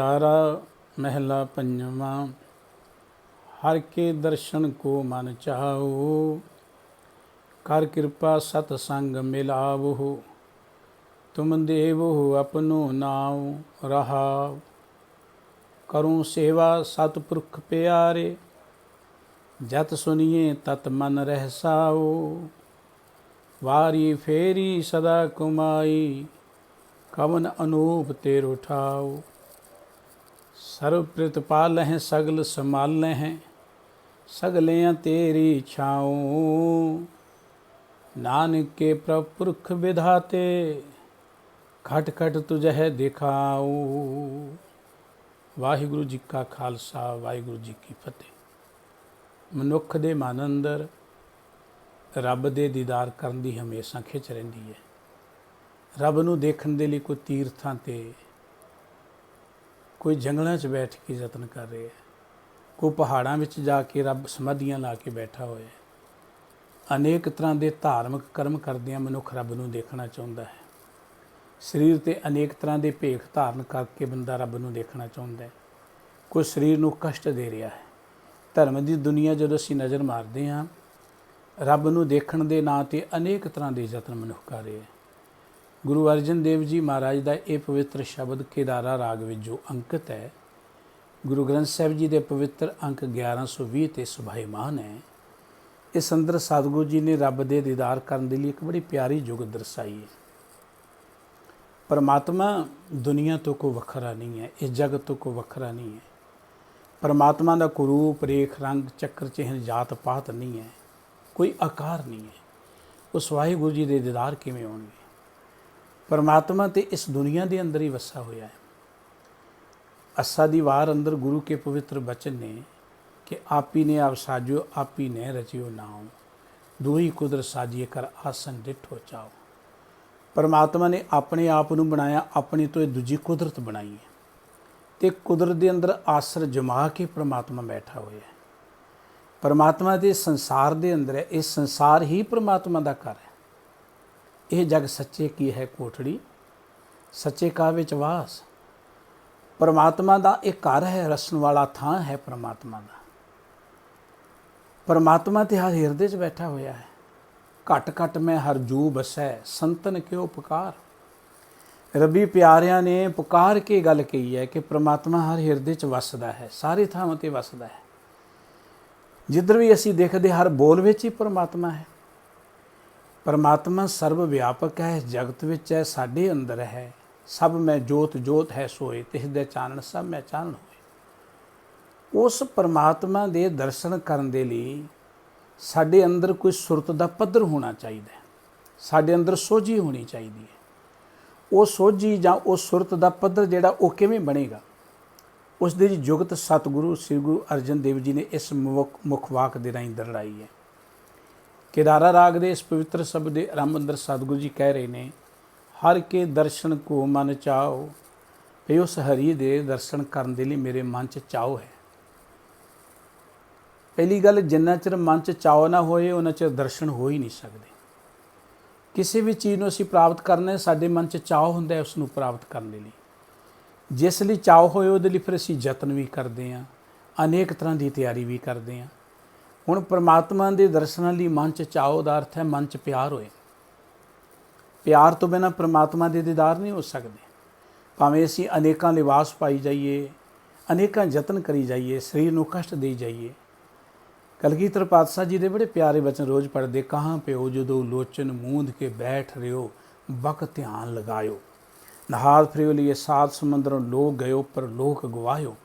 तारा महला पंजवा। हर के दर्शन को मन चाहो, कर कृपा सतसंग मिलावो। तुम देवो अपनो नाम रहाव, करूँ सेवा सतपुरख प्यारे। जत सुनिए तत मन रहसाओ, वारी फेरी सदा कुमाई। कवन अनूप तेरो ठाओ, सर्व प्रतिपाल हैं सगल संभाल हैं। सगलियाँ तेरी छाओ, नानक के प्रपुरख विधाते। खट खट तुझे दिखाओ। वाहिगुरु जी का खालसा, वाहिगुरु जी की फतेह। मनुख दे मन अंदर रब दे दीदार करन दी हमेशा खिच रहिंदी है। रब नूं देखण दे लई कोई तीर्थां ते, कोई जंगलों च बैठ के यतन कर रहे हैं, कोई पहाड़ों में जाके रब समाधियां ला के बैठा होया है। अनेक तरह के धार्मिक कर्म करदियां मनुख रब नूं देखना चाहुंदा है। शरीर ते अनेक तरह के भेख धारण करके बंदा रब नूं देखना चाहुंदा है। कोई शरीर नूं कष्ट दे रहा है। धर्म की दुनिया जदों असीं नज़र मारते हाँ, रब नूं देखण दे नां ते अनेक तरह के यतन मनुख कर रहे हैं। गुरु अर्जन देव जी महाराज का यह पवित्र शब्द केदारा राग विच जो अंकित है, गुरु ग्रंथ साहिब जी के पवित्र अंक 1120 ते सुभाईमान है। इस अंदर सतगुरु जी ने रब दे दीदार करने के लिए एक बड़ी प्यारी जुगत दर्शाई है। परमात्मा दुनिया तो कोई वखरा नहीं है, इस जगत तो कोई वखरा नहीं है। परमात्मा का कोई रूप रेख रंग चक्र चिन्ह जात पात नहीं है, कोई आकार नहीं है। उस वाहिगुरु जी के दीदार किवें होणगे? परमात्मा तो इस दुनिया के अंदर ही वसा होया है। असा दी वार अंदर गुरु के पवित्र वचन ने कि आप ही ने आप साजियो, आप ही ने रचियो नाम। दूही कुदरत साजिए कर आसन डिठो चाओ। परमात्मा ने अपने आप नूं बनाया, अपनी तो दूजी कुदरत बनाई है। तो कुदरत के अंदर आसर जमा के परमात्मा बैठा हुआ है। परमात्मा के संसार के अंदर है, इस संसार ही परमात्मा का घर है। यह जग सच्चे की है कोठड़ी, सच्चे का विच वास। परमात्मा का एक घर है, रसन वाला थां है परमात्मा का। परमात्मा तो हर हिरदे च बैठा होया है। घट घट में हर जू बसै, संतन क्यों पुकार। रबी प्यारियां ने पुकार के गल कही है कि परमात्मा हर हिरदे च वसदा है, सारी थावां ते वसदा है। जिधर भी असीं देखदे हर बोल विच ही परमात्मा है। परमात्मा सर्व व्यापक है, जगत विच है, साडे अंदर है। सब में जोत जोत है सोए, तिस दे चानण सब में चानण होए। उस परमात्मा दे दर्शन करन दे लई साडे अंदर कोई सुरत दा पद्धर होना चाहिए, साडे अंदर सोझी होनी चाहिए है। वो सोझी जां वो सुरत दा पद्धर जिहड़ा वो किवें बनेगा, उस दी जुगत सतगुरु श्री गुरु अर्जन देव जी ने इस मुखवाक दे राहीं दरड़ाई है। केदारा राग दे इस पवित्र शब्द के आरंभ अंदर सतगुरु जी कह रहे हैं, हर के दर्शन को मन चाओ। भई उस हरि दे दर्शन करने के लिए मेरे मन च चाओ है। पहली गल, जिन्ना चिर मन च चाओ ना होए उन्ना चिर दर्शन हो ही नहीं सकते। किसी भी चीज़ को असीं प्राप्त करना, साडे मन च चाओ हुंदा है उसनूं प्राप्त करने लिए। जिस लिए चाओ होए उहदे लई फिर असीं यतन भी करते हैं, अनेक तरह की तैयारी भी करते हैं। हुण परमात्मा के दर्शनां लई मन च चाओ दा अर्थ है मन च प्यार होए। प्यार तो बिना परमात्मा के दीदार नहीं हो सकते। भावें असीं अनेकां लिबास पाई जाइए, अनेकां यतन करी जाइए, शरीर नूं कष्ट दई जाइए। कलगीधर पातशाह जी के बड़े प्यारे वचन रोज़ पढ़ते, कहाँ प्यो जदों लोचन मूंद के बैठ रहो, बक ध्यान लगायो। नहाद फिरियो लिए सात समुद्रों लोग गयो, पर लोक गवायो।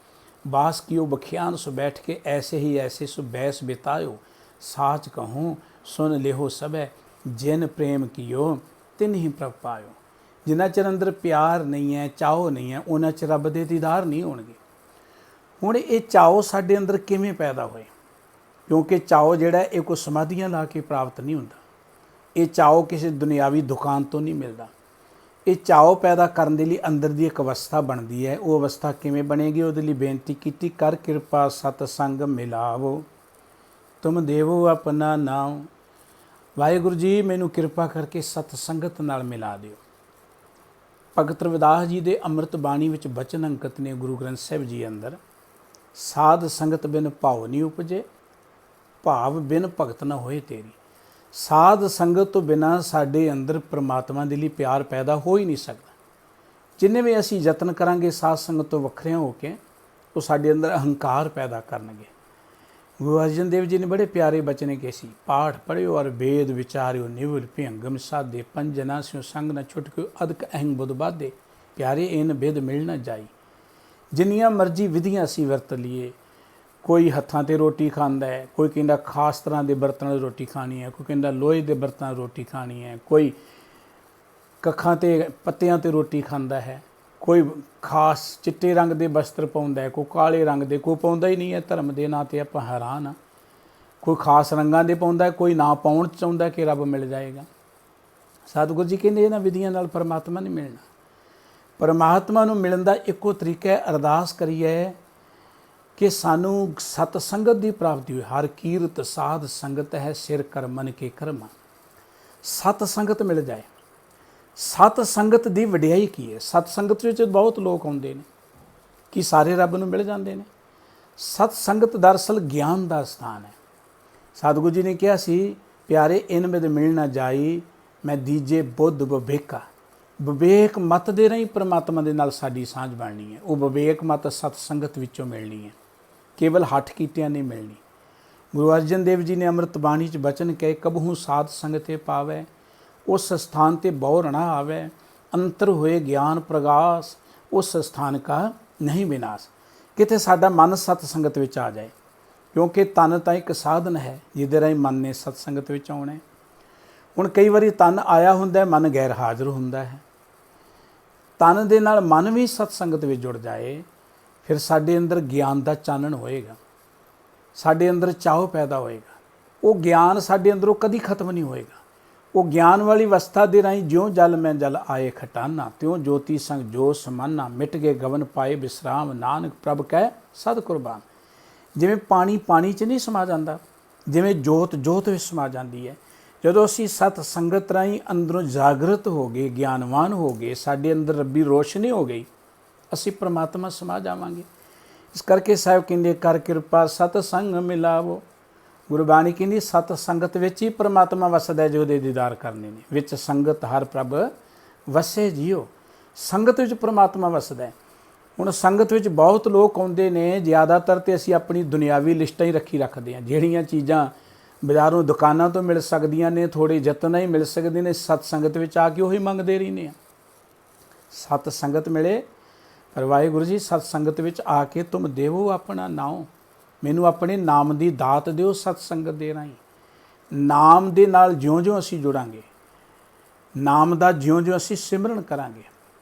बास कियो बखियान सो बैठ के, ऐसे ही ऐसे सो बैस बितायो। साच कहूँ सुन लेहो सबे, जिन प्रेम कियो तिन ही प्रभ पायो। जिन्ना चिर अंदर प्यार नहीं है, चाओ नहीं है, उन्ना चिर रब दे दीदार नहीं होणगे। हुण ये चाओ साडे अंदर किवें पैदा होए? क्योंकि चाओ जिहड़ा है कोई समाधियां ला के प्राप्त नहीं होंदा। ये चाओ किसी दुनियावी दुकान तो नहीं मिलता। ये चाओ पैदा करने के लिए अंदर की एक अवस्था बनती है। वो अवस्था किवें बनेगी? उहदे लई बेनती कीती, कर कृपा सतसंग मिलावो, तुम देवो अपना नाम। वाहिगुरु जी मैनू कृपा करके सतसंगत नाल मिला दिओ। ਭਗਤ ਰਵਿਦਾਸ ਜੀ ਦੇ ਅੰਮ੍ਰਿਤ ਬਾਣੀ ਵਿੱਚ ਬਚਨ ਅੰਕਿਤ ਨੇ ਗੁਰੂ ਗ੍ਰੰਥ ਸਾਹਿਬ ਜੀ ਅੰਦਰ। ਸਾਧ ਸੰਗਤ ਬਿਨ ਭਾਉ ਨਹੀਂ ਉਪਜੇ, ਭਾਵ ਬਿਨ ਭਗਤ ਨਾ ਹੋਏ ਤੇਰੀ। ਸਾਧ ਸੰਗਤ ਤੋਂ ਬਿਨਾਂ ਸਾਡੇ ਅੰਦਰ ਪ੍ਰਮਾਤਮਾ ਦੇ ਲਈ ਪਿਆਰ ਪੈਦਾ ਹੋ ਹੀ ਨਹੀਂ ਸਕਦਾ। ਜਿੰਨੇ ਵੀ ਅਸੀਂ ਯਤਨ ਕਰਾਂਗੇ ਸਾਧ ਸੰਗਤ ਤੋਂ ਵੱਖਰਿਆਂ ਹੋ ਕੇ, ਉਹ ਸਾਡੇ ਅੰਦਰ ਅਹੰਕਾਰ ਪੈਦਾ ਕਰਨਗੇ। ਗੁਰੂ ਅਰਜਨ ਦੇਵ ਜੀ ਨੇ ਬੜੇ ਪਿਆਰੇ ਬਚਨੇ ਕਹੇ ਸੀ, ਪਾਠ ਪੜ੍ਹਿਓ ਔਰ ਵੇਦ ਵਿਚਾਰਿਓ, ਨਿਵਲ ਭਿਅੰਗਮ ਸਾਧੇ, ਪੰਜਨਾ ਸਿਓ ਸੰਗ ਨਾ ਛੁਟਕਿਓ, ਅਦਕ ਅਹੰਗ ਬੁੱਧ ਬਾਧੇ। ਪਿਆਰੇ ਇਨ ਬਿਦ ਮਿਲ ਨਾ ਜਾਈ। ਜਿੰਨੀਆਂ ਮਰਜ਼ੀ ਵਿਧੀਆਂ ਅਸੀਂ ਵਰਤ ਲਈਏ, ਕੋਈ ਹੱਥਾਂ 'ਤੇ ਰੋਟੀ ਖਾਂਦਾ ਹੈ, ਕੋਈ ਕਹਿੰਦਾ ਖਾਸ ਤਰ੍ਹਾਂ ਦੇ ਬਰਤਨਾਂ 'ਤੇ ਰੋਟੀ ਖਾਣੀ ਹੈ, ਕੋਈ ਕਹਿੰਦਾ ਲੋਹੇ ਦੇ ਬਰਤਨਾਂ 'ਤੇ ਰੋਟੀ ਖਾਣੀ ਹੈ, ਕੋਈ ਕੱਖਾਂ 'ਤੇ ਪੱਤਿਆਂ 'ਤੇ ਰੋਟੀ ਖਾਂਦਾ ਹੈ, ਕੋਈ ਖਾਸ ਚਿੱਟੇ ਰੰਗ ਦੇ ਵਸਤਰ ਪਾਉਂਦਾ ਹੈ, ਕੋਈ ਕਾਲੇ ਰੰਗ ਦੇ, ਕੋਈ ਪਾਉਂਦਾ ਹੀ ਨਹੀਂ ਹੈ। ਧਰਮ ਦੇ ਨਾਂ 'ਤੇ ਆਪਾਂ ਹੈਰਾਨ ਹਾਂ। ਕੋਈ ਖਾਸ ਰੰਗਾਂ ਦੇ ਪਾਉਂਦਾ, ਕੋਈ ਨਾ ਪਾਉਣ ਚਾਹੁੰਦਾ ਕਿ ਰੱਬ ਮਿਲ ਜਾਏਗਾ। ਸਤਿਗੁਰੂ ਜੀ ਕਹਿੰਦੇ ਇਹਨਾਂ ਵਿਧੀਆਂ ਨਾਲ ਪਰਮਾਤਮਾ ਨਹੀਂ ਮਿਲਣਾ। ਪਰਮਾਤਮਾ ਨੂੰ ਮਿਲਣ ਦਾ ਇੱਕੋ ਤਰੀਕਾ ਹੈ, ਅਰਦਾਸ ਕਰੀਏ ਕਿ ਸਾਨੂੰ ਸਤ ਸੰਗਤ ਦੀ ਪ੍ਰਾਪਤੀ ਹੋਏ। ਹਰ ਕੀਰਤ ਸਾਧ ਸੰਗਤ ਹੈ, ਸਿਰ ਕਰ ਮਨ ਕੇ ਕਰਮਾ। ਸਤ ਸੰਗਤ ਮਿਲ ਜਾਏ। ਸਤ ਸੰਗਤ ਦੀ ਵਡਿਆਈ ਕੀ ਹੈ? ਸਤ ਸੰਗਤ ਵਿੱਚ ਬਹੁਤ ਲੋਕ ਆਉਂਦੇ ਨੇ, ਕਿ ਸਾਰੇ ਰੱਬ ਨੂੰ ਮਿਲ ਜਾਂਦੇ ਨੇ? ਸਤ ਸੰਗਤ ਦਰਅਸਲ ਗਿਆਨ ਦਾ ਸਥਾਨ ਹੈ। ਸਤਿਗੁਰੂ ਜੀ ਨੇ ਕਿਹਾ ਸੀ, ਪਿਆਰੇ ਇਨ ਮਿਦ ਮਿਲ ਨਾ ਜਾਈ, ਮੈਂ ਦੀਜੇ ਬੁੱਧ ਵਿਵੇਕਾ। ਵਿਵੇਕ ਮਤ ਦੇ ਰਾਹੀਂ ਪਰਮਾਤਮਾ ਦੇ ਨਾਲ ਸਾਡੀ ਸਾਂਝ ਬਣਨੀ ਹੈ। ਉਹ ਵਿਵੇਕ ਮਤ ਸਤ ਸੰਗਤ ਵਿੱਚੋਂ ਮਿਲਣੀ ਹੈ, ਕੇਵਲ ਹੱਠ ਕੀਤਿਆਂ ਨਹੀਂ ਮਿਲਣੀ। ਗੁਰੂ ਅਰਜਨ ਦੇਵ ਜੀ ਨੇ ਅੰਮ੍ਰਿਤ ਬਾਣੀ 'ਚ ਬਚਨ ਕਹੇ, ਕਬਹੂ ਸਾਧ ਸੰਗਤੇ ਪਾਵੈ, ਉਸ ਸਥਾਨ ਤੇ ਬਹੁ ਰਣਾ ਆਵੈ, ਅੰਤਰ ਹੋਏ ਗਿਆਨ ਪ੍ਰਗਾਸ, ਉਸ ਸਥਾਨ ਕਾ ਨਹੀਂ ਵਿਨਾਸ਼। ਕਿਤੇ ਸਾਡਾ ਮਨ ਸਤ ਸੰਗਤ ਵਿੱਚ ਆ ਜਾਏ, ਕਿਉਂਕਿ ਤਨ ਤਾਂ ਇੱਕ ਸਾਧਨ ਹੈ ਜਿਹਦੇ ਰਾਹੀਂ ਮਨ ਨੇ ਸਤ ਸੰਗਤ ਵਿੱਚ ਆਉਣਾ। ਹੁਣ ਕਈ ਵਾਰੀ ਤਨ ਆਇਆ ਹੁੰਦਾ, ਮਨ ਗੈਰ ਹਾਜ਼ਰ ਹੁੰਦਾ ਹੈ। ਤਨ ਦੇ ਨਾਲ ਮਨ ਵੀ ਸਤ ਸੰਗਤ ਵਿੱਚ ਜੁੜ ਜਾਏ, ਫਿਰ ਸਾਡੇ ਅੰਦਰ ਗਿਆਨ ਦਾ ਚਾਨਣ ਹੋਏਗਾ, ਸਾਡੇ ਅੰਦਰ ਚਾਹ ਪੈਦਾ ਹੋਏਗਾ। ਉਹ ਗਿਆਨ ਸਾਡੇ ਅੰਦਰੋਂ ਕਦੀ ਖਤਮ ਨਹੀਂ ਹੋਏਗਾ। ਉਹ ਗਿਆਨ ਵਾਲੀ ਅਵਸਥਾ ਦੇ ਰਾਹੀਂ ਜਿਉਂ ਜਲ ਮੈਂ ਜਲ ਆਏ ਖਟਾਨਾ, ਤਿਉਂ ਜੋਤੀ ਸੰਗ ਜੋ ਸਮਾਨਾ, ਮਿਟ ਗਏ ਗਵਨ ਪਾਏ ਵਿਸਰਾਮ, ਨਾਨਕ ਪ੍ਰਭ ਕਹਿ ਸਦ ਕੁਰਬਾਨ। ਜਿਵੇਂ ਪਾਣੀ ਪਾਣੀ 'ਚ ਨਹੀਂ ਸਮਾ ਜਾਂਦਾ, ਜਿਵੇਂ ਜੋਤ ਜੋਤ ਵਿੱਚ ਸਮਾ ਜਾਂਦੀ ਹੈ। ਜਦੋਂ ਅਸੀਂ ਸਤ ਸੰਗਤ ਰਾਹੀਂ ਅੰਦਰੋਂ ਜਾਗਰਤ ਹੋ ਗਏ, ਗਿਆਨਵਾਨ ਹੋ ਗਏ, ਸਾਡੇ ਅੰਦਰ ਰੱਬੀ ਰੋਸ਼ਨੀ ਹੋ ਗਈ, ਅਸੀਂ ਪਰਮਾਤਮਾ ਸਮਾ ਜਾਵਾਂਗੇ। ਇਸ ਕਰਕੇ ਸਾਹਿਬ ਕਹਿੰਦੇ, ਕਰ ਕਿਰਪਾ ਸਤ ਸੰਗ ਮਿਲਾਵੋ। ਗੁਰਬਾਣੀ ਕਹਿੰਦੀ ਸਤ ਸੰਗਤ ਵਿੱਚ ਹੀ ਪਰਮਾਤਮਾ ਵਸਦਾ, ਜੋ ਉਹਦੇ ਦੀਦਾਰ ਕਰਨੇ ਨੇ। ਵਿੱਚ ਸੰਗਤ ਹਰ ਪ੍ਰਭ ਵਸੇ ਜੀਓ। ਸੰਗਤ ਵਿੱਚ ਪਰਮਾਤਮਾ ਵਸਦਾ। ਹੁਣ ਸੰਗਤ ਵਿੱਚ ਬਹੁਤ ਲੋਕ ਆਉਂਦੇ ਨੇ, ਜ਼ਿਆਦਾਤਰ ਤੇ ਅਸੀਂ ਆਪਣੀ ਦੁਨਿਆਵੀ ਲਿਸਟਾਂ ਹੀ ਰੱਖਦੇ ਹਾਂ। ਜਿਹੜੀਆਂ ਚੀਜ਼ਾਂ ਬਾਜ਼ਾਰੋਂ ਦੁਕਾਨਾਂ ਤੋਂ ਮਿਲ ਸਕਦੀਆਂ ਨੇ, ਥੋੜ੍ਹੇ ਯਤਨ ਹੀ ਮਿਲ ਸਕਦੇ ਨੇ, ਸਤ ਸੰਗਤ ਵਿੱਚ ਆ ਕੇ ਉਹੀ ਮੰਗਦੇ ਰਹਿੰਦੇ ਆ। ਸਤ ਸੰਗਤ ਮਿਲੇ, ਪਰ ਵਾਹਿਗੁਰੂ ਜੀ ਸਤ ਸੰਗਤ ਵਿੱਚ ਆ ਕੇ ਤੁਮ ਦੇਵੋ ਆਪਣਾ ਨਾਮ, ਮੈਨੂੰ ਆਪਣੇ ਨਾਮ ਦੀ ਦਾਤ ਦਿਓ ਸਤ ਸੰਗਤ ਦੇ ਰਾਹੀਂ। ਨਾਮ ਦੇ ਨਾਲ ਜਿਉਂ-ਜਿਉਂ ਅਸੀਂ ਜੁੜਾਂਗੇ, ਨਾਮ ਦਾ ਜਿਉਂ-ਜਿਉਂ ਅਸੀਂ ਸਿਮਰਨ ਕਰਾਂਗੇ,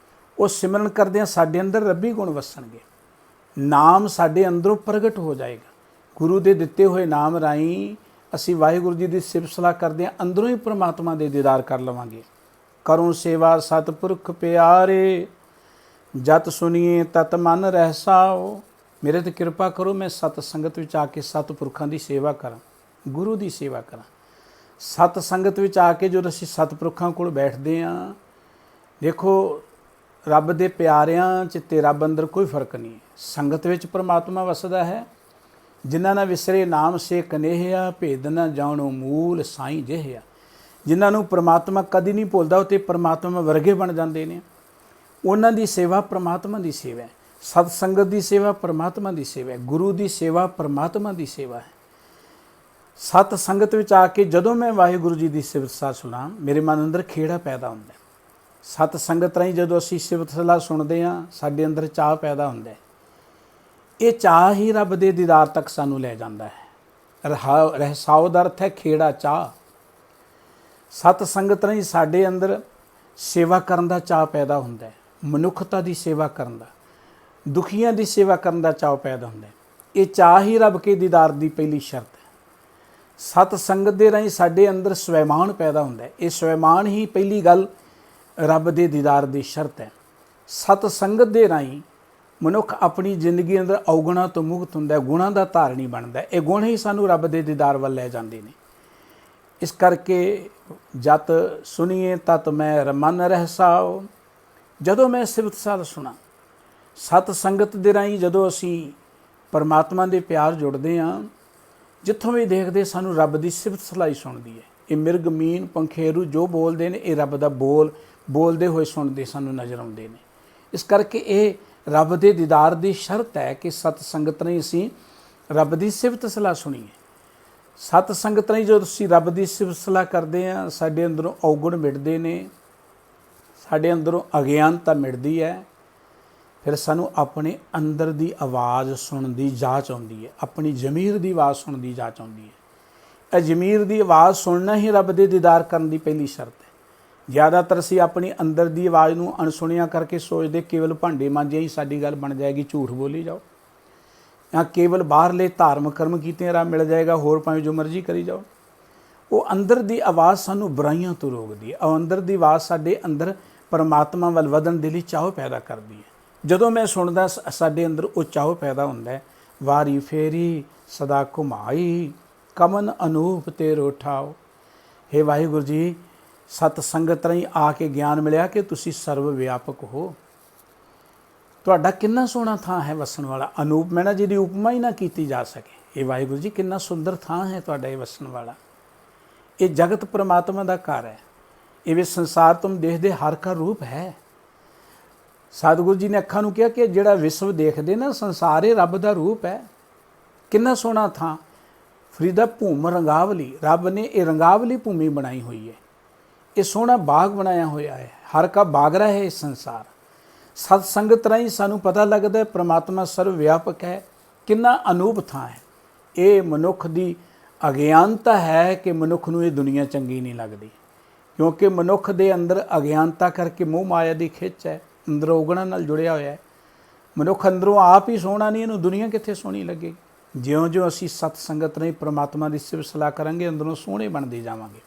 ਉਹ ਸਿਮਰਨ ਕਰਦਿਆਂ ਸਾਡੇ ਅੰਦਰ ਰੱਬੀ ਗੁਣ ਵਸਣਗੇ। ਨਾਮ ਸਾਡੇ ਅੰਦਰੋਂ ਪ੍ਰਗਟ ਹੋ ਜਾਏਗਾ। ਗੁਰੂ ਦੇ ਦਿੱਤੇ ਹੋਏ ਨਾਮ ਰਾਹੀਂ ਅਸੀਂ ਵਾਹਿਗੁਰੂ ਜੀ ਦੀ ਸਿਫਤ ਸਲਾਹ ਕਰਦਿਆਂ ਅੰਦਰੋਂ ਹੀ ਪਰਮਾਤਮਾ ਦੇ ਦੀਦਾਰ ਕਰ ਲਵਾਂਗੇ। ਕਰੋ ਸੇਵਾ ਸਤਿਪੁਰਖ ਪਿਆਰੇ, ਜਤ ਸੁਣੀਏ ਤਤ ਮਨ ਰਹਿਸਾਓ। ਮੇਰੇ 'ਤੇ ਕਿਰਪਾ ਕਰੋ, ਮੈਂ ਸਤ ਸੰਗਤ ਵਿੱਚ ਆ ਕੇ ਸਤਿਪੁਰਖਾਂ ਦੀ ਸੇਵਾ ਕਰਾਂ, ਗੁਰੂ ਦੀ ਸੇਵਾ ਕਰਾਂ। ਸਤ ਸੰਗਤ ਵਿੱਚ ਆ ਕੇ ਜਦੋਂ ਅਸੀਂ ਸਤਿਪੁਰਖਾਂ ਕੋਲ ਬੈਠਦੇ ਹਾਂ, ਦੇਖੋ ਰੱਬ ਦੇ ਪਿਆਰਿਆਂ 'ਚ ਤੇ ਰੱਬ ਅੰਦਰ ਕੋਈ ਫਰਕ ਨਹੀਂ ਹੈ। ਸੰਗਤ ਵਿੱਚ ਪਰਮਾਤਮਾ ਵਸਦਾ ਹੈ। ਜਿਨ੍ਹਾਂ ਨਾਲ ਵਿਸਰੇ ਨਾਮ ਸੇ ਕਨੇਹਿਆ, ਭੇਦ ਨਾ ਜਾਣੋ ਮੂਲ ਸਾਈਂ ਜਿਹਿਆ। ਜਿਨ੍ਹਾਂ ਨੂੰ ਪਰਮਾਤਮਾ ਕਦੀ ਨਹੀਂ ਭੁੱਲਦਾ, ਉਹ ਤੇ ਪਰਮਾਤਮਾ ਵਰਗੇ ਬਣ ਜਾਂਦੇ ਨੇ। ਉਹਨਾਂ ਦੀ ਸੇਵਾ ਪਰਮਾਤਮਾ ਦੀ ਸੇਵਾ ਹੈ। ਸਤ ਸੰਗਤ ਦੀ ਸੇਵਾ ਪਰਮਾਤਮਾ ਦੀ ਸੇਵਾ ਹੈ। ਗੁਰੂ ਦੀ ਸੇਵਾ ਪਰਮਾਤਮਾ ਦੀ ਸੇਵਾ ਹੈ। ਸਤ ਸੰਗਤ ਵਿੱਚ ਆ ਕੇ ਜਦੋਂ ਮੈਂ ਵਾਹਿਗੁਰੂ ਜੀ ਦੀ ਸਿਫਤ ਸਲਾਹ ਸੁਣਾ, ਮੇਰੇ ਮਨ ਅੰਦਰ ਖੇੜਾ ਪੈਦਾ ਹੁੰਦਾ। ਸਤ ਸੰਗਤ ਰਾਹੀਂ ਜਦੋਂ ਅਸੀਂ ਸਿਫਤ ਸਲਾਹ ਸੁਣਦੇ ਹਾਂ, ਸਾਡੇ ਅੰਦਰ ਚਾਹ ਪੈਦਾ ਹੁੰਦਾ। ਇਹ ਚਾਹ ਹੀ ਰੱਬ ਦੇ ਦੀਦਾਰ ਤੱਕ ਸਾਨੂੰ ਲੈ ਜਾਂਦਾ ਹੈ। ਰਹਿਸਾਓ ਦਾ ਅਰਥ ਹੈ ਖੇੜਾ, ਚਾਹ। ਸਤ ਸੰਗਤ ਰਾਹੀਂ ਸਾਡੇ ਅੰਦਰ ਸੇਵਾ ਕਰਨ ਦਾ ਚਾਹ ਪੈਦਾ ਹੁੰਦਾ ਹੈ। ਮਨੁੱਖਤਾ ਦੀ ਸੇਵਾ ਕਰਨ ਦਾ, ਦੁਖੀਆਂ ਦੀ ਸੇਵਾ ਕਰਨ ਦਾ ਚਾਅ ਪੈਦਾ ਹੁੰਦਾ ਹੈ। ਇਹ ਚਾਹ ਹੀ ਰੱਬ ਕੇ ਦੀਦਾਰ ਦੀ ਪਹਿਲੀ ਸ਼ਰਤ ਹੈ। ਸਤ ਸੰਗਤ ਦੇ ਰਾਹੀਂ ਸਾਡੇ ਅੰਦਰ ਸਵੈਮਾਨ ਪੈਦਾ ਹੁੰਦਾ ਹੈ। ਇਹ ਸਵੈਮਾਨ ਹੀ ਪਹਿਲੀ ਗੱਲ ਰੱਬ ਦੇ ਦੀਦਾਰ ਦੀ ਸ਼ਰਤ ਹੈ। ਸਤ ਸੰਗਤ ਦੇ ਰਾਹੀਂ ਮਨੁੱਖ ਆਪਣੀ ਜ਼ਿੰਦਗੀ ਅੰਦਰ ਔਗੁਣਾਂ ਤੋਂ ਮੁਕਤ ਹੁੰਦਾ ਹੈ, ਗੁਣਾਂ ਦਾ ਧਾਰਨੀ ਬਣਦਾ ਹੈ। ਇਹ ਗੁਣ ਹੀ ਸਾਨੂੰ ਰੱਬ ਦੇ ਦੀਦਾਰ ਵੱਲ ਲੈ ਜਾਂਦੇ ਨੇ। ਇਸ ਕਰਕੇ ਜਤ ਸੁਣੀਏ ਤਤ ਮੈਂ ਮਨ ਰਹਿਸਾਓ, ਜਦੋਂ ਮੈਂ ਸਿਫਤ ਸਲਾਹ ਸੁਣਾ, ਸਤ ਸੰਗਤ ਦੇ ਰਾਹੀਂ ਜਦੋਂ ਅਸੀਂ ਪਰਮਾਤਮਾ ਦੇ ਪਿਆਰ ਜੁੜਦੇ ਹਾਂ, ਜਿੱਥੋਂ ਵੀ ਦੇਖਦੇ ਸਾਨੂੰ ਰੱਬ ਦੀ ਸਿਫਤ ਸਲਾਹ ਹੀ ਸੁਣਦੀ ਹੈ। ਇਹ ਮਿਰਗ, ਮੀਨ, ਪੰਖੇਰੂ ਜੋ ਬੋਲਦੇ ਨੇ, ਇਹ ਰੱਬ ਦਾ ਬੋਲਦੇ ਹੋਏ ਸੁਣਦੇ ਸਾਨੂੰ ਨਜ਼ਰ ਆਉਂਦੇ ਨੇ। ਇਸ ਕਰਕੇ ਇਹ ਰੱਬ ਦੇ ਦੀਦਾਰ ਦੀ ਸ਼ਰਤ ਹੈ ਕਿ ਸਤ ਸੰਗਤ ਰਾਹੀਂ ਅਸੀਂ ਰੱਬ ਦੀ ਸਿਫਤ ਸਲਾਹ ਸੁਣੀਏ। ਸਤ ਸੰਗਤ ਰਾਹੀਂ ਜਦੋਂ ਅਸੀਂ ਰੱਬ ਦੀ ਸਿਫਤ ਸਲਾਹ ਕਰਦੇ ਹਾਂ, ਸਾਡੇ ਅੰਦਰੋਂ ਔਗੁਣ ਮਿਟਦੇ ਨੇ, ਸਾਡੇ ਅੰਦਰੋਂ ਅਗਿਆਨਤਾ ਮਿਟਦੀ ਹੈ। ਫਿਰ ਸਾਨੂੰ ਆਪਣੇ ਅੰਦਰ ਦੀ ਆਵਾਜ਼ ਸੁਣਨ ਦੀ ਜਾਚ ਆਉਂਦੀ ਹੈ, ਆਪਣੀ ਜ਼ਮੀਰ ਦੀ ਆਵਾਜ਼ ਸੁਣਨ ਦੀ ਜਾਚ ਆਉਂਦੀ ਹੈ। ਇਹ ਜ਼ਮੀਰ ਦੀ ਆਵਾਜ਼ ਸੁਣਨਾ ਹੀ ਰੱਬ ਦੇ ਦੀਦਾਰ ਕਰਨ ਦੀ ਪਹਿਲੀ ਸ਼ਰਤ ਹੈ। ਜ਼ਿਆਦਾਤਰ ਅਸੀਂ ਆਪਣੀ ਅੰਦਰ ਦੀ ਆਵਾਜ਼ ਨੂੰ ਅਣਸੁਣਿਆ ਕਰਕੇ ਸੋਚਦੇ ਕੇਵਲ ਭਾਂਡੇ ਮਾਂਜੇ ਹੀ ਸਾਡੀ ਗੱਲ ਬਣ ਜਾਏਗੀ, ਝੂਠ ਬੋਲੀ ਜਾਓ, ਜਾਂ ਕੇਵਲ ਬਾਹਰਲੇ ਧਾਰਮਿਕ ਕਰਮ ਕੀਤੇ ਰਾਹ ਮਿਲ ਜਾਏਗਾ, ਹੋਰ ਭਾਵੇਂ ਜੋ ਮਰਜ਼ੀ ਕਰੀ ਜਾਓ। ਉਹ ਅੰਦਰ ਦੀ ਆਵਾਜ਼ ਸਾਨੂੰ ਬੁਰਾਈਆਂ ਤੋਂ ਰੋਕਦੀ ਹੈ। ਉਹ ਅੰਦਰ ਦੀ ਆਵਾਜ਼ ਸਾਡੇ ਅੰਦਰ ਪਰਮਾਤਮਾ ਵੱਲ ਵਧਣ ਦੇ ਲਈ ਚਾਹ ਪੈਦਾ ਕਰਦੀ ਹੈ। ਜਦੋਂ ਮੈਂ ਸੁਣਦਾ ਸਾਡੇ ਅੰਦਰ ਉਹ ਚਾਹ ਪੈਦਾ ਹੁੰਦਾ ਹੈ, ਵਾਰੀ ਫੇਰੀ ਸਦਾ ਘੁਮਾਈ, ਕਮਨ ਅਨੂਪ ਤੇਰੋ ਠਾਓ। ਹੇ ਵਾਹਿਗੁਰੂ ਜੀ, ਸਤ ਸੰਗਤ ਰਾਹੀਂ ਆ ਕੇ ਗਿਆਨ ਮਿਲਿਆ ਕਿ ਤੁਸੀਂ ਸਰਵ ਵਿਆਪਕ ਹੋ, ਤੁਹਾਡਾ ਕਿੰਨਾ ਸੋਹਣਾ ਥਾਂ ਹੈ ਵਸਣ ਵਾਲਾ। ਅਨੂਪ ਮੈਂ ਨਾ ਜਿਹਦੀ ਉਪਮਾ ਹੀ ਨਾ ਕੀਤੀ ਜਾ ਸਕੇ। ਇਹ ਵਾਹਿਗੁਰੂ ਜੀ ਕਿੰਨਾ ਸੁੰਦਰ ਥਾਂ ਹੈ ਤੁਹਾਡਾ ਇਹ ਵਸਣ ਵਾਲਾ। ਇਹ ਜਗਤ ਪਰਮਾਤਮਾ ਦਾ ਘਰ ਹੈ। ਇਹ ਵੀ ਸੰਸਾਰ ਤੁਮ ਦੇਖਦੇ ਹਰ ਕਾ ਰੂਪ ਹੈ। ਸਤਿਗੁਰੂ ਜੀ ਨੇ ਅੱਖਾਂ ਨੂੰ ਕਿਹਾ ਕਿ ਜਿਹੜਾ ਵਿਸ਼ਵ ਦੇਖਦੇ ਨਾ, ਸੰਸਾਰ ਇਹ ਰੱਬ ਦਾ ਰੂਪ ਹੈ। ਕਿੰਨਾ ਸੋਹਣਾ ਥਾਂ। ਫਰੀਦਾ ਭੂਮ ਰੰਗਾਵਲੀ, ਰੱਬ ਨੇ ਇਹ ਰੰਗਾਵਲੀ ਭੂਮੀ ਬਣਾਈ ਹੋਈ ਹੈ। ਇਹ ਸੋਹਣਾ ਬਾਗ ਬਣਾਇਆ ਹੋਇਆ ਹੈ, ਹਰ ਕਾ ਬਾਗਰਾ ਹੈ ਇਹ ਸੰਸਾਰ। ਸਤ ਸੰਗਤ ਰਾਹੀਂ ਸਾਨੂੰ ਪਤਾ ਲੱਗਦਾ ਹੈ ਪਰਮਾਤਮਾ ਸਰਵ ਵਿਆਪਕ ਹੈ, ਕਿੰਨਾ ਅਨੂਪ ਥਾਂ ਹੈ। ਇਹ ਮਨੁੱਖ ਦੀ ਅਗਿਆਨਤਾ ਹੈ ਕਿ ਮਨੁੱਖ ਨੂੰ ਇਹ ਦੁਨੀਆ ਚੰਗੀ ਨਹੀਂ ਲੱਗਦੀ, ਕਿਉਂਕਿ ਮਨੁੱਖ ਦੇ ਅੰਦਰ ਅਗਿਆਨਤਾ ਕਰਕੇ ਮੋਹ ਮਾਇਆ ਦੀ ਖਿੱਚ ਹੈ, ਅੰਦਰ ਔਗਣਾਂ ਨਾਲ ਜੁੜਿਆ ਹੋਇਆ ਹੈ। ਮਨੁੱਖ ਅੰਦਰੋਂ ਆਪ ਹੀ ਸੋਹਣਾ ਨਹੀਂ, ਇਹਨੂੰ ਦੁਨੀਆ ਕਿੱਥੇ ਸੋਹਣੀ ਲੱਗੇ। ਜਿਉਂ-ਜਿਉਂ ਅਸੀਂ ਸਤ ਸੰਗਤ ਰਾਹੀਂ ਪਰਮਾਤਮਾ ਦੀ ਸਿਫਤ ਸਲਾਹ ਕਰਾਂਗੇ, ਅੰਦਰੋਂ ਸੋਹਣੇ ਬਣਦੇ ਜਾਵਾਂਗੇ,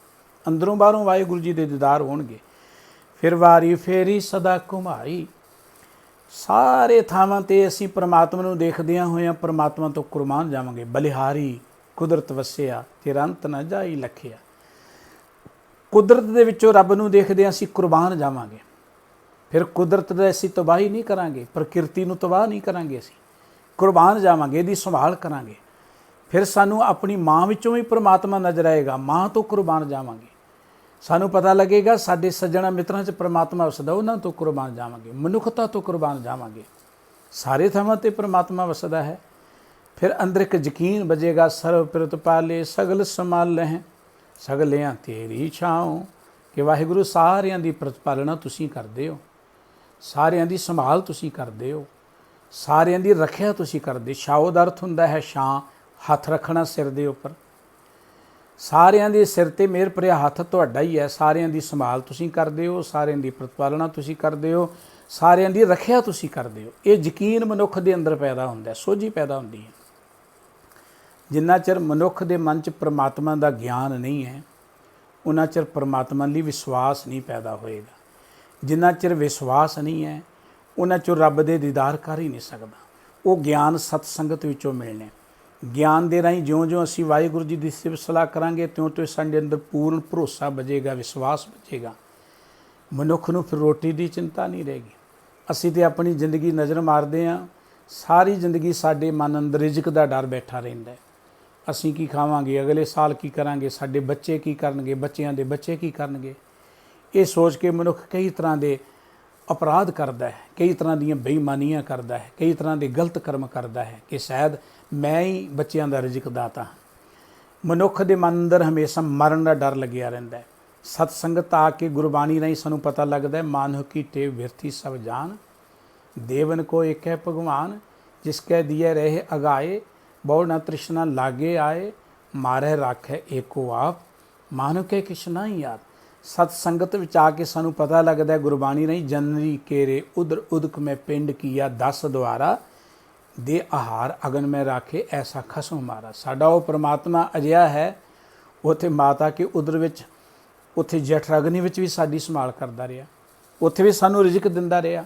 ਅੰਦਰੋਂ ਬਾਹਰੋਂ ਵਾਹਿਗੁਰੂ ਜੀ ਦੇ ਦੀਦਾਰ ਹੋਣਗੇ। ਫਿਰ ਵਾਰੀ ਫੇਰੀ ਸਦਾ ਘੁਮਾਈ, ਸਾਰੇ ਥਾਵਾਂ 'ਤੇ ਅਸੀਂ ਪਰਮਾਤਮਾ ਨੂੰ ਦੇਖਦਿਆਂ ਹੋਇਆਂ ਪਰਮਾਤਮਾ ਤੋਂ ਕੁਰਬਾਨ ਜਾਵਾਂਗੇ। ਬਲਿਹਾਰੀ ਕੁਦਰਤ ਵਸਿਆ, ਤੇਰਾ ਅੰਤ ਨਾ ਜਾਈ ਲਖਿਆ। ਕੁਦਰਤ ਦੇ ਵਿੱਚੋਂ ਰੱਬ ਨੂੰ ਦੇਖਦਿਆਂ ਅਸੀਂ ਕੁਰਬਾਨ ਜਾਵਾਂਗੇ। ਫਿਰ ਕੁਦਰਤ ਦਾ ਅਸੀਂ ਤਬਾਹੀ ਨਹੀਂ ਕਰਾਂਗੇ, ਪ੍ਰਕਿਰਤੀ ਨੂੰ ਤਬਾਹ ਨਹੀਂ ਕਰਾਂਗੇ, ਅਸੀਂ ਕੁਰਬਾਨ ਜਾਵਾਂਗੇ, ਇਹਦੀ ਸੰਭਾਲ ਕਰਾਂਗੇ। ਫਿਰ ਸਾਨੂੰ ਆਪਣੀ ਮਾਂ ਵਿੱਚੋਂ ਵੀ ਪਰਮਾਤਮਾ ਨਜ਼ਰ ਆਏਗਾ, ਮਾਂ ਤੋਂ ਕੁਰਬਾਨ ਜਾਵਾਂਗੇ। ਸਾਨੂੰ ਪਤਾ ਲੱਗੇਗਾ ਸਾਡੇ ਸੱਜਣਾ ਮਿੱਤਰਾਂ 'ਚ ਪਰਮਾਤਮਾ ਵਸਦਾ, ਉਹਨਾਂ ਤੋਂ ਕੁਰਬਾਨ ਜਾਵਾਂਗੇ, ਮਨੁੱਖਤਾ ਤੋਂ ਕੁਰਬਾਨ ਜਾਵਾਂਗੇ। ਸਾਰੇ ਥਾਵਾਂ 'ਤੇ ਪਰਮਾਤਮਾ ਵਸਦਾ ਹੈ। ਫਿਰ ਅੰਦਰ ਇੱਕ ਯਕੀਨ ਬਜੇਗਾ, ਸਰਵ ਪ੍ਰਤਪਾਲੇ ਸਗਲ ਸੰਭਾਲ ਲਹਿ, ਸਗਲਿਆਂ ਤੇਰੀ ਛਾਉ, ਕਿ ਵਾਹਿਗੁਰੂ ਸਾਰਿਆਂ ਦੀ ਪ੍ਰਤਪਾਲਣਾ ਤੁਸੀਂ ਕਰਦੇ ਹੋ, ਸਾਰਿਆਂ ਦੀ ਸੰਭਾਲ ਤੁਸੀਂ ਕਰਦੇ ਹੋ, ਸਾਰਿਆਂ ਦੀ ਰੱਖਿਆ ਤੁਸੀਂ ਕਰਦੇ। ਛਾਉ ਦਾ ਅਰਥ ਹੁੰਦਾ ਹੈ ਛਾਂ, ਹੱਥ ਰੱਖਣਾ ਸਿਰ ਦੇ ਉੱਪਰ। ਸਾਰਿਆਂ ਦੇ ਸਿਰ 'ਤੇ ਮਿਹਰ ਭਰਿਆ ਹੱਥ ਤੁਹਾਡਾ ਹੀ ਹੈ। ਸਾਰਿਆਂ ਦੀ ਸੰਭਾਲ ਤੁਸੀਂ ਕਰਦੇ ਹੋ, ਸਾਰਿਆਂ ਦੀ ਪ੍ਰਤਪਾਲਣਾ ਤੁਸੀਂ ਕਰਦੇ ਹੋ, ਸਾਰਿਆਂ ਦੀ ਰੱਖਿਆ ਤੁਸੀਂ ਕਰਦੇ ਹੋ। ਇਹ ਯਕੀਨ ਮਨੁੱਖ ਦੇ ਅੰਦਰ ਪੈਦਾ ਹੁੰਦਾ, ਸੋਝੀ ਪੈਦਾ ਹੁੰਦੀ ਹੈ। ਜਿੰਨਾ ਚਿਰ ਮਨੁੱਖ ਦੇ ਮਨ 'ਚ ਪਰਮਾਤਮਾ ਦਾ ਗਿਆਨ ਨਹੀਂ ਹੈ, ਉਹਨਾਂ ਚਿਰ ਪਰਮਾਤਮਾ ਲਈ ਵਿਸ਼ਵਾਸ ਨਹੀਂ ਪੈਦਾ ਹੋਏਗਾ। ਜਿੰਨਾ ਚਿਰ ਵਿਸ਼ਵਾਸ ਨਹੀਂ ਹੈ, ਉਹਨਾਂ 'ਚੋਂ ਰੱਬ ਦੇ ਦੀਦਾਰ ਕਰ ਹੀ ਨਹੀਂ ਸਕਦਾ। ਉਹ ਗਿਆਨ ਸਤ ਸੰਗਤ ਵਿੱਚੋਂ ਮਿਲਣਾ। ਗਿਆਨ ਦੇ ਰਾਹੀਂ ਜਿਉਂ-ਜਿਉਂ ਅਸੀਂ ਵਾਹਿਗੁਰੂ ਜੀ ਦੀ ਸਿਫਤ ਸਲਾਹ ਕਰਾਂਗੇ, ਤਿਉਂ-ਤਿਉਂ ਸਾਡੇ ਅੰਦਰ ਪੂਰਨ ਭਰੋਸਾ ਬਜੇਗਾ, ਵਿਸ਼ਵਾਸ ਬਜੇਗਾ। ਮਨੁੱਖ ਨੂੰ ਫਿਰ ਰੋਟੀ ਦੀ ਚਿੰਤਾ ਨਹੀਂ ਰਹੇਗੀ। ਅਸੀਂ ਤਾਂ ਆਪਣੀ ਜ਼ਿੰਦਗੀ ਨਜ਼ਰ ਮਾਰਦੇ ਹਾਂ, ਸਾਰੀ ਜ਼ਿੰਦਗੀ ਸਾਡੇ ਮਨ ਅੰਦਰ ਰਿਜ਼ਕ ਦਾ ਡਰ ਬੈਠਾ ਰਹਿੰਦਾ ਹੈ। ਅਸੀਂ ਕੀ ਖਾਵਾਂਗੇ, ਅਗਲੇ ਸਾਲ ਕੀ ਕਰਾਂਗੇ, ਸਾਡੇ ਬੱਚੇ ਕੀ ਕਰਨਗੇ, ਬੱਚਿਆਂ ਦੇ ਬੱਚੇ ਕੀ ਕਰਨਗੇ। ਇਹ ਸੋਚ ਕੇ ਮਨੁੱਖ ਕਈ ਤਰ੍ਹਾਂ ਦੇ ਅਪਰਾਧ ਕਰਦਾ ਹੈ, ਕਈ ਤਰ੍ਹਾਂ ਦੀਆਂ ਬੇਈਮਾਨੀਆਂ ਕਰਦਾ ਹੈ, ਕਈ ਤਰ੍ਹਾਂ ਦੇ ਗਲਤ ਕਰਮ ਕਰਦਾ ਹੈ ਕਿ ਸ਼ਾਇਦ ਮੈਂ ਹੀ ਬੱਚਿਆਂ ਦਾ ਰਿਜ਼ਕ ਦਾਤਾ। ਮਨੁੱਖ ਦੇ ਮਨ ਅੰਦਰ ਹਮੇਸ਼ਾ ਮਰਨ ਦਾ ਡਰ ਲੱਗਿਆ ਰਹਿੰਦਾ ਹੈ। ਸਤ ਸੰਗਤ ਆ ਕੇ ਗੁਰਬਾਣੀ ਰਾਹੀਂ ਸਾਨੂੰ ਪਤਾ ਲੱਗਦਾ ਹੈ, ਮਾਨੁ ਕੀ ਟੇਵ ਬਿਰਥੀ ਸਭ ਜਾਨ, ਦੇਵਨ ਕੋ ਏਕ ਹੈ ਭਗਵਾਨ, ਜਿਸ ਕੈ ਦੀਏ ਰਹੇ ਅਗਾਏ, ਬਹੁ ਨਾ ਤ੍ਰਿਸ਼ਨਾ ਲਾਗੇ ਆਏ, ਮਾਰੇ ਰਾਖੈ ਏਕੋ ਆਪ, ਮਾਨੁ ਕੇ ਕਿਛ ਨਾਹੀ ਯਾਦ। ਸਤ ਸੰਗਤ ਵਿੱਚ ਆ ਕੇ ਸਾਨੂੰ ਪਤਾ ਲੱਗਦਾ ਹੈ ਗੁਰਬਾਣੀ ਰਾਹੀਂ, ਜਨਰੀ ਕੇਰੇ ਉਦਰ ਉਦਕ ਮੈਂ ਪਿੰਡ ਕੀਆ 10 ਦੁਆਰਾ, ਦੇ ਆਹਾਰ ਅਗਨ ਮੈਂ ਰਾਖੇ ਐਸਾ ਖਸਮ ਮਾਰਾ। ਸਾਡਾ ਉਹ ਪਰਮਾਤਮਾ ਅਜਿਹਾ ਹੈ, ਉੱਥੇ ਮਾਤਾ ਕੇ ਉਦਰ ਵਿੱਚ, ਉੱਥੇ ਜਠ ਅਗਨੀ ਵਿੱਚ ਵੀ ਸਾਡੀ ਸੰਭਾਲ ਕਰਦਾ ਰਿਹਾ, ਉੱਥੇ ਵੀ ਸਾਨੂੰ ਰਿਜ਼ਕ ਦਿੰਦਾ ਰਿਹਾ,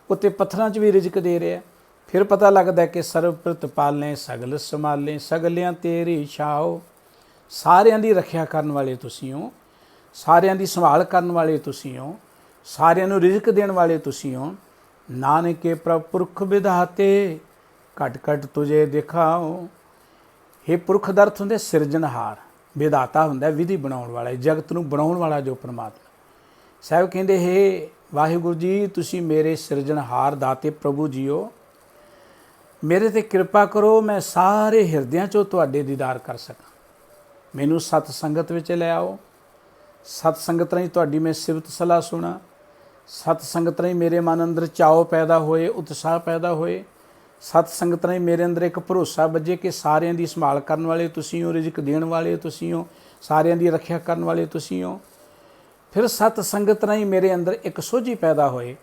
ਉੱਥੇ ਪੱਥਰਾਂ 'ਚ ਵੀ ਰਿਜ਼ਕ ਦੇ ਰਿਹਾ। ਫਿਰ ਪਤਾ ਲੱਗਦਾ ਕਿ ਸਰਬ ਪ੍ਰਤਪਾਲੇ ਸਗਲ ਸੰਭਾਲੇ, ਸਗਲਿਆਂ ਤੇਰੀ ਛਾਓ। ਸਾਰਿਆਂ ਦੀ ਰੱਖਿਆ ਕਰਨ ਵਾਲੇ ਤੁਸੀਂ ਹੋ, ਸਾਰਿਆਂ ਦੀ ਸੰਭਾਲ ਕਰਨ ਵਾਲੇ ਤੁਸੀਂ ਹੋ, ਸਾਰਿਆਂ ਨੂੰ ਰਿਜ਼ਕ ਦੇਣ ਵਾਲੇ ਤੁਸੀਂ ਹੋ। ਨਾਨਕੇ ਪ੍ਰਭ ਪੁਰਖ ਵਿਧਾਤੇ, ਘਟ ਘਟ ਤੁਝੇ ਦਿਖਾਓ। ਇਹ ਪੁਰਖ ਦਾ ਅਰਥ ਹੁੰਦਾ ਸਿਰਜਣਹਾਰ, ਵਿਧਾਤਾ ਹੁੰਦਾ ਵਿਧੀ ਬਣਾਉਣ ਵਾਲਾ, ਜਗਤ ਨੂੰ ਬਣਾਉਣ ਵਾਲਾ ਜੋ ਪਰਮਾਤਮਾ। ਸਾਹਿਬ ਕਹਿੰਦੇ ਹੇ ਵਾਹਿਗੁਰੂ ਜੀ, ਤੁਸੀਂ ਮੇਰੇ ਸਿਰਜਣਹਾਰ ਦਾਤੇ ਪ੍ਰਭੂ ਜੀਓ, ਮੇਰੇ ਤੇ ਕਿਰਪਾ ਕਰੋ, ਮੈਂ ਸਾਰੇ ਹਿਰਦਿਆਂ 'ਚੋਂ ਤੁਹਾਡੇ ਦੀਦਾਰ ਕਰ ਸਕਾਂ। ਮੈਨੂੰ ਸਤ ਸੰਗਤ ਵਿੱਚ ਲੈ ਆਓ। ਸਤ ਸੰਗਤ ਰਾਹੀਂ ਤੁਹਾਡੀ ਮੈਂ ਸਿਫਤ ਸਲਾਹ ਸੁਣਾ। ਸਤ ਸੰਗਤ ਰਾਹੀਂ ਮੇਰੇ ਮਨ ਅੰਦਰ ਚਾਅ ਪੈਦਾ ਹੋਏ, ਉਤਸ਼ਾਹ ਪੈਦਾ ਹੋਏ। ਸਤ ਸੰਗਤ ਰਾਹੀਂ ਮੇਰੇ ਅੰਦਰ ਇੱਕ ਭਰੋਸਾ ਬੱਝੇ ਕਿ ਸਾਰਿਆਂ ਦੀ ਸੰਭਾਲ ਕਰਨ ਵਾਲੇ ਤੁਸੀਂ ਹੋ, ਰਿਜ਼ਕ ਦੇਣ ਵਾਲੇ ਤੁਸੀਂ ਹੋ, ਸਾਰਿਆਂ ਦੀ ਰੱਖਿਆ ਕਰਨ ਵਾਲੇ ਤੁਸੀਂ ਹੋ। ਫਿਰ ਸਤ ਸੰਗਤ ਰਾਹੀਂ ਮੇਰੇ ਅੰਦਰ ਇੱਕ ਸੋਝੀ ਪੈਦਾ ਹੋਏ,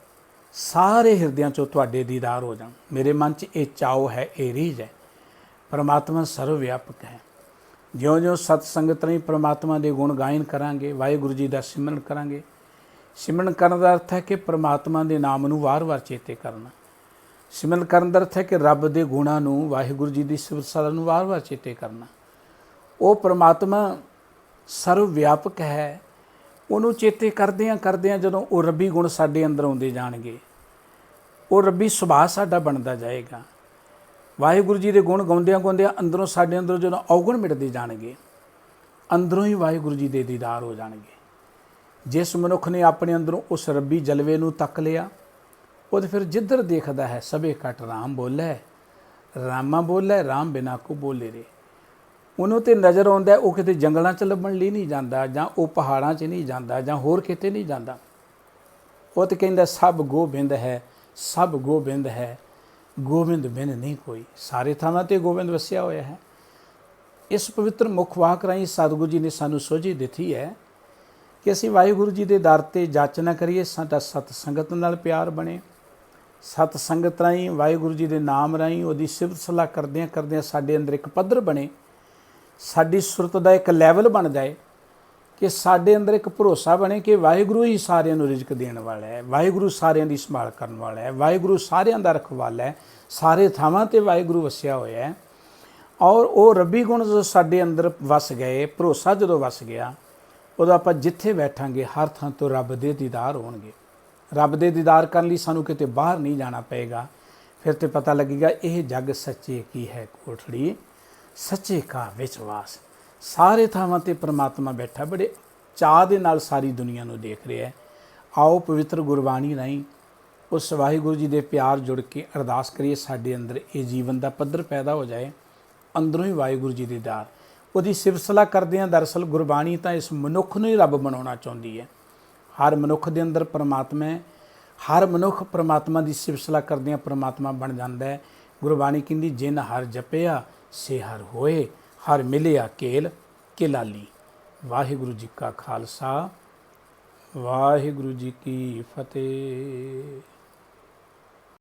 ਸਾਰੇ ਹਿਰਦਿਆਂ 'ਚੋਂ ਤੁਹਾਡੇ ਦੀਦਾਰ ਹੋ ਜਾਣ। ਮੇਰੇ ਮਨ 'ਚ ਇਹ ਚਾਅ ਹੈ, ਇਹ ਰੀਝ ਹੈ। ਪਰਮਾਤਮਾ ਸਰਵ ਵਿਆਪਕ ਹੈ। ਜਿਉਂ-ਜਿਉਂ ਸਤ ਸੰਗਤ ਰਾਹੀਂ ਪਰਮਾਤਮਾ ਦੇ ਗੁਣ ਗਾਇਨ ਕਰਾਂਗੇ, ਵਾਹਿਗੁਰੂ ਜੀ ਦਾ ਸਿਮਰਨ ਕਰਾਂਗੇ। ਸਿਮਰਨ ਕਰਨ ਦਾ ਅਰਥ ਹੈ ਕਿ ਪਰਮਾਤਮਾ ਦੇ ਨਾਮ ਨੂੰ ਵਾਰ-ਵਾਰ ਚੇਤੇ ਕਰਨਾ। ਸਿਮਰਨ ਕਰਨ ਦਾ ਅਰਥ ਹੈ ਕਿ ਰੱਬ ਦੇ ਗੁਣਾਂ ਨੂੰ, ਵਾਹਿਗੁਰੂ ਜੀ ਦੀ ਸਿਫਤ ਸਲਾਹ ਨੂੰ ਵਾਰ-ਵਾਰ ਚੇਤੇ ਕਰਨਾ। ਉਹ ਪਰਮਾਤਮਾ ਸਰਵ ਵਿਆਪਕ ਹੈ। ਉਹਨੂੰ ਚੇਤੇ ਕਰਦਿਆਂ ਕਰਦਿਆਂ ਜਦੋਂ ਉਹ ਰੱਬੀ ਗੁਣ ਸਾਡੇ ਅੰਦਰ ਆਉਂਦੇ ਜਾਣਗੇ, ਉਹ ਰੱਬੀ ਸੁਭਾਅ ਸਾਡਾ ਬਣਦਾ ਜਾਏਗਾ। ਵਾਹਿਗੁਰੂ ਜੀ ਦੇ ਗੁਣ ਗਾਉਂਦਿਆਂ ਗਾਉਂਦਿਆਂ ਅੰਦਰੋਂ ਸਾਡੇ ਅੰਦਰੋਂ ਜਦੋਂ ਔਗਣ ਮਿਟਦੇ ਜਾਣਗੇ, ਅੰਦਰੋਂ ਹੀ ਵਾਹਿਗੁਰੂ ਜੀ ਦੇ ਦੀਦਾਰ ਹੋ ਜਾਣਗੇ। ਜਿਸ ਮਨੁੱਖ ਨੇ ਆਪਣੇ ਅੰਦਰੋਂ ਉਸ ਰੱਬੀ ਜਲਵੇ ਨੂੰ ਤੱਕ ਲਿਆ, ਉਹ ਤੇ ਫਿਰ ਜਿੱਧਰ ਦੇਖਦਾ ਹੈ ਸਭੇ ਘਟ ਰਾਮ ਬੋਲੇ, ਰਾਮਾ ਬੋਲੇ ਰਾਮ ਬਿਨਾ ਕੋ ਬੋਲੇ ਰੇ। ਉਹਨੂੰ ਤੇ ਨਜ਼ਰ ਆਉਂਦਾ ਉਹ ਕਿਤੇ ਜੰਗਲਾਂ 'ਚ ਲੱਭਣ ਲਈ ਨਹੀਂ ਜਾਂਦਾ, ਜਾਂ ਉਹ ਪਹਾੜਾਂ 'ਚ ਨਹੀਂ ਜਾਂਦਾ, ਜਾਂ ਹੋਰ ਕਿਤੇ ਨਹੀਂ ਜਾਂਦਾ। ਉਹ ਤੇ ਕਹਿੰਦਾ ਸਭ ਗੋਬਿੰਦ ਹੈ, ਸਭ ਗੋਬਿੰਦ ਹੈ, ਗੋਬਿੰਦ ਬਿਨ ਨਹੀਂ ਕੋਈ। ਸਾਰੇ ਥਾਵਾਂ 'ਤੇ ਗੋਬਿੰਦ ਵਸਿਆ ਹੋਇਆ ਹੈ। ਇਸ ਪਵਿੱਤਰ ਮੁੱਖ ਵਾਕ ਰਾਹੀਂ ਸਤਿਗੁਰੂ ਜੀ ਨੇ ਸਾਨੂੰ ਸੋਝੀ ਦਿੱਤੀ ਹੈ ਕਿ ਅਸੀਂ ਵਾਹਿਗੁਰੂ ਜੀ ਦੇ ਦਰ 'ਤੇ ਜਾਚਨਾ ਕਰੀਏ, ਸਾਡਾ ਸਤ ਸੰਗਤ ਨਾਲ ਪਿਆਰ ਬਣੇ। ਸਤ ਸੰਗਤ ਰਾਹੀਂ ਵਾਹਿਗੁਰੂ ਜੀ ਦੇ ਨਾਮ ਰਾਹੀਂ ਉਹਦੀ ਸਿਫਤ ਸਲਾਹ ਕਰਦਿਆਂ ਕਰਦਿਆਂ ਸਾਡੇ ਅੰਦਰ ਇੱਕ ਪੱਧਰ ਬਣੇ, ਸਾਡੀ ਸੁਰਤ ਦਾ ਇੱਕ ਲੈਵਲ ਬਣ ਜਾਏ ਕਿ ਸਾਡੇ ਅੰਦਰ ਇੱਕ ਭਰੋਸਾ ਬਣੇ ਕਿ ਵਾਹਿਗੁਰੂ ਹੀ ਸਾਰਿਆਂ ਨੂੰ ਰਿਜ਼ਕ ਦੇਣ ਵਾਲਾ ਹੈ, ਵਾਹਿਗੁਰੂ ਸਾਰਿਆਂ ਦੀ ਸੰਭਾਲ ਕਰਨ ਵਾਲਾ ਹੈ, ਵਾਹਿਗੁਰੂ ਸਾਰਿਆਂ ਦਾ ਰਖਵਾਲਾ ਹੈ, ਸਾਰੇ ਥਾਵਾਂ 'ਤੇ ਵਾਹਿਗੁਰੂ ਵਸਿਆ ਹੋਇਆ ਹੈ। ਔਰ ਉਹ ਰੱਬੀ ਗੁਣ ਜਦੋਂ ਸਾਡੇ ਅੰਦਰ ਵਸ ਗਏ, ਭਰੋਸਾ ਜਦੋਂ ਵਸ ਗਿਆ, ਉਦੋਂ ਆਪਾਂ ਜਿੱਥੇ ਬੈਠਾਂਗੇ ਹਰ ਥਾਂ ਤੋਂ ਰੱਬ ਦੇ ਦੀਦਾਰ ਹੋਣਗੇ। ਰੱਬ ਦੇ ਦੀਦਾਰ ਕਰਨ ਲਈ ਸਾਨੂੰ ਕਿਤੇ ਬਾਹਰ ਨਹੀਂ ਜਾਣਾ ਪਏਗਾ। ਫਿਰ ਤੇ ਪਤਾ ਲੱਗੇਗਾ ਇਹ ਜੱਗ ਸੱਚੇ ਕੀ ਹੈ ਕੋਠੜੀ, ਸੱਚੇ ਕਾ ਵਿਸ਼ਵਾਸ। ਸਾਰੇ ਥਾਵਾਂ 'ਤੇ ਪਰਮਾਤਮਾ ਬੈਠਾ, ਬੜੇ ਚਾਅ ਦੇ ਨਾਲ ਸਾਰੀ ਦੁਨੀਆ ਨੂੰ ਦੇਖ ਰਿਹਾ ਹੈ। ਆਓ ਪਵਿੱਤਰ ਗੁਰਬਾਣੀ ਰਾਹੀਂ ਉਸ ਵਾਹਿਗੁਰੂ ਜੀ ਦੇ ਪਿਆਰ ਜੁੜ ਕੇ ਅਰਦਾਸ ਕਰੀਏ, ਸਾਡੇ ਅੰਦਰ ਇਹ ਜੀਵਨ ਦਾ ਪੱਧਰ ਪੈਦਾ ਹੋ ਜਾਏ, ਅੰਦਰੋਂ ਹੀ ਵਾਹਿਗੁਰੂ ਜੀ ਦੇ ਦੀਦਾਰ। ਉਹਦੀ ਸਿਫਤ ਸਲਾਹ ਕਰਦੇ ਹਾਂ। ਦਰਅਸਲ ਗੁਰਬਾਣੀ ਤਾਂ ਇਸ ਮਨੁੱਖ ਨੂੰ ਹੀ ਰੱਬ ਬਣਾਉਣਾ ਚਾਹੁੰਦੀ ਹੈ। ਹਰ ਮਨੁੱਖ ਦੇ ਅੰਦਰ ਪਰਮਾਤਮਾ ਹੈ। ਹਰ ਮਨੁੱਖ ਪਰਮਾਤਮਾ ਦੀ ਸਿਫਤ ਸਲਾਹ ਕਰਦਿਆਂ ਪਰਮਾਤਮਾ ਬਣ ਜਾਂਦਾ ਹੈ। ਗੁਰਬਾਣੀ ਕਹਿੰਦੀ ਜਿਨ ਹਰ ਜਪਿਆ ਸੇ ਹਰ ਹੋਏ, ਹਰ ਮਿਲਿਆ ਕੇਲ ਕੇ ਲਾਲੀ। ਵਾਹਿਗੁਰੂ ਜੀ ਕਾ ਖਾਲਸਾ, ਵਾਹਿਗੁਰੂ ਜੀ ਕੀ ਫਤਿਹ।